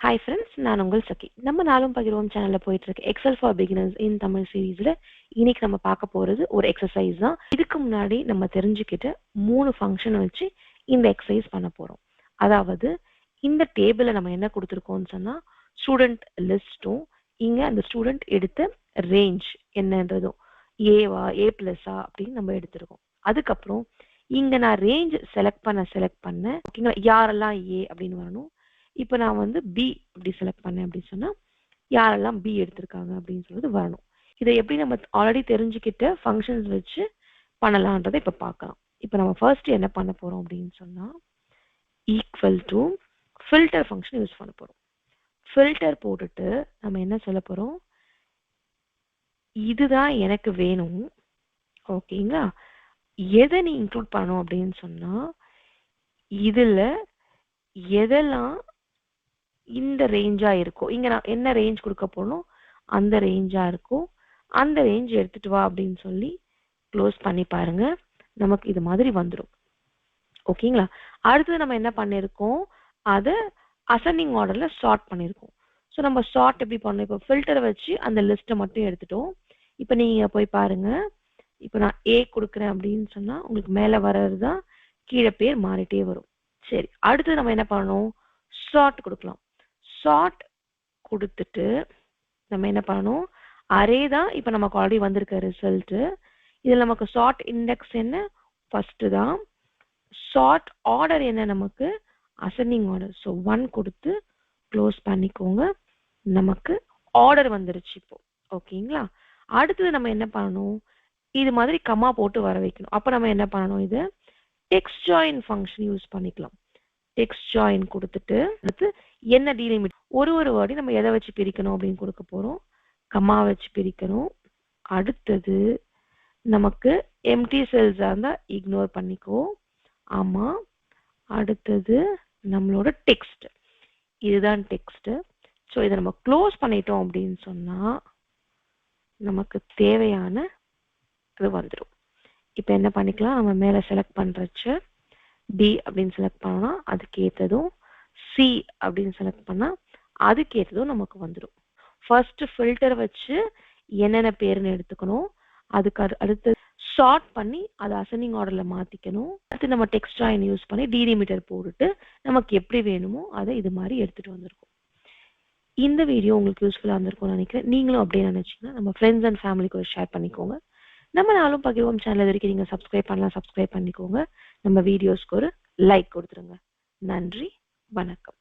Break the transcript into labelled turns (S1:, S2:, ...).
S1: Hi friends, நான் உங்கள் சகி. நம்ம நாளும் பகிர்வோம் சேனல்ல போயிட்டு இருக்கு Excel for beginners in Tamil சீரிஸ்ல இன்னைக்கு நம்ம பார்க்க போறது ஒரு எக்ஸசைஸ் தான். இதுக்கு முன்னாடி நம்ம தெரிஞ்சுக்கிட்ட 3 ஃபங்க்ஷன் வச்சு இந்த எக்ஸசைஸ் பண்ண போறோம். அதாவது இந்த டேபிள்ல நம்ம என்ன கொடுத்திருக்கோம்னு சொன்னா ஸ்டூடண்ட் லிஸ்டும் இங்க அந்த ஸ்டூடண்ட் எடுத்த ரேஞ்ச் என்னன்றதோ ஏவா ஏ பிளஸா அப்படின்னு நம்ம எடுத்திருக்கோம். அதுக்கப்புறம் இங்க நான் ரேஞ்ச் செலக்ட் பண்ண ஓகேங்களா, யாரெல்லாம் ஏ அப்படின்னு வரணும். இப்போ நான் வந்து பி அப்படி செலக்ட் பண்ணேன் அப்படின்னு சொன்னா யாரெல்லாம் பி எடுத்திருக்காங்க அப்படின்னு சொல்றது வரணும். இதை எப்படி நம்ம ஆல்ரெடி தெரிஞ்சுக்கிட்ட ஃபங்க்ஷன்ஸ் வச்சு பண்ணலான்றதை இப்போ பார்க்கலாம். இப்போ நம்ம ஃபர்ஸ்ட் என்ன பண்ண போறோம் அப்படின்னு சொன்னா equal to filter function use பண்ண போறோம். ஃபில்டர் போட்டுட்டு நம்ம என்ன சொல்ல போறோம், இதுதான் எனக்கு வேணும் ஓகேங்களா, எதை நீ இன்க்ளூட் பண்ணணும் அப்படின்னு சொன்னா இதுல எதெல்லாம் இந்த ரேஞ்சா இருக்கும், இங்க நான் என்ன ரேஞ்ச் கொடுக்க போறோம் அந்த ரேஞ்சா இருக்கும், அந்த ரேஞ்ச் எடுத்துட்டு வா அப்படின்னு சொல்லி க்ளோஸ் பண்ணி பாருங்க. நமக்கு இது மாதிரி வந்துடும் ஓகேங்களா. அடுத்தது நம்ம என்ன பண்ணிருக்கோம், அதை அசெண்டிங் ஆர்டர்ல சார்ட் பண்ணிருக்கோம். ஸோ நம்ம சார்ட் எப்படி பண்ணோம், இப்போ ஃபில்டரை வச்சு அந்த லிஸ்ட்டை மட்டும் எடுத்துட்டோம். இப்போ நீங்க போய் பாருங்க, இப்போ நான் ஏ கொடுக்குறேன் அப்படின்னு சொன்னா உங்களுக்கு மேல வர்றது தான் கீழே பேர் மாறிட்டே வரும். சரி, அடுத்து நம்ம என்ன பண்ணணும், சார்ட் கொடுக்கலாம். சார்ட் கொடுத்துட்டு நம்ம என்ன பண்ணணும், அரே தான் இப்போ நமக்கு ஆல்ரெடி வந்திருக்க ரிசல்ட். இதில் நமக்கு சார்ட் இண்டெக்ஸ் என்ன ஃபர்ஸ்ட் தான், சார்ட் ஆர்டர் என்ன நமக்கு அசெண்டிங் ஆர்டர். ஸோ 1 கொடுத்து க்ளோஸ் பண்ணிக்கோங்க. நமக்கு ஆர்டர் வந்துருச்சு இப்போ ஓகேங்களா. அடுத்தது நம்ம என்ன பண்ணணும், இது மாதிரி கமா போட்டு வர வைக்கணும். அப்போ நம்ம என்ன பண்ணணும், இது டெக்ஸ்ட்ஜாயின் ஃபங்க்ஷன் யூஸ் பண்ணிக்கலாம். டெக்ஸ்ட்ஜாயின் கொடுத்துட்டு அடுத்து என்ன டீலிமிட் ஒரு வேர்டையும் நம்ம எதை வச்சு பிரிக்கணும் அப்படின்னு கொடுக்க போறோம், கமா வச்சு பிரிக்கணும். அடுத்தது நமக்கு எம்டி செல்ஸா இருந்தா இக்னோர் பண்ணிக்கோ, ஆமா. அடுத்தது நம்மளோட டெக்ஸ்ட், இதுதான் டெக்ஸ்ட். ஸோ இதை நம்ம க்ளோஸ் பண்ணிட்டோம் அப்படின்னு சொன்னா நமக்கு தேவையான இது வந்துடும். இப்போ என்ன பண்ணிக்கலாம், நம்ம மேல செலக்ட் பண்றச்சு டி அப்படின்னு செலக்ட் பண்ணோம்னா அதுக்கு ஏற்றதும், சி அப்படின்னு செலக்ட் பண்ணா அதுக்கு ஏற்றதும் நமக்கு வந்துடும். ஃபர்ஸ்ட் ஃபில்டர் வச்சு என்னென்ன பேருன்னு எடுத்துக்கணும், அதுக்கு அடுத்து ஷார்ட் பண்ணி அதை அசெண்டிங் ஆர்டர்ல மாத்திக்கணும். அடுத்து நம்ம டெக்ஸ்ட்ஜாயின் யூஸ் பண்ணி டீலிமிட்டர் போட்டுட்டு நமக்கு எப்படி வேணுமோ அதை இது மாதிரி எடுத்துட்டு வந்திருக்கோம். இந்த வீடியோ உங்களுக்கு யூஸ்ஃபுல்லா இருந்திருக்கும்னு நினைக்கிறேன். நீங்களும் அப்படியே நினைச்சீங்கன்னா நம்ம ஃப்ரெண்ட்ஸ் அண்ட் ஃபேமிலிக்கு ஒரு ஷேர் பண்ணிக்கோங்க. நம்ம நாளும் பகிர்வோம் சேனல் வரைக்கும் நீங்க சப்ஸ்கிரைப் பண்ணலாம், சப்ஸ்கிரைப் பண்ணிக்கோங்க. நம்ம வீடியோஸ்க்கு ஒரு லைக் கொடுத்துருங்க. நன்றி, வணக்கம்.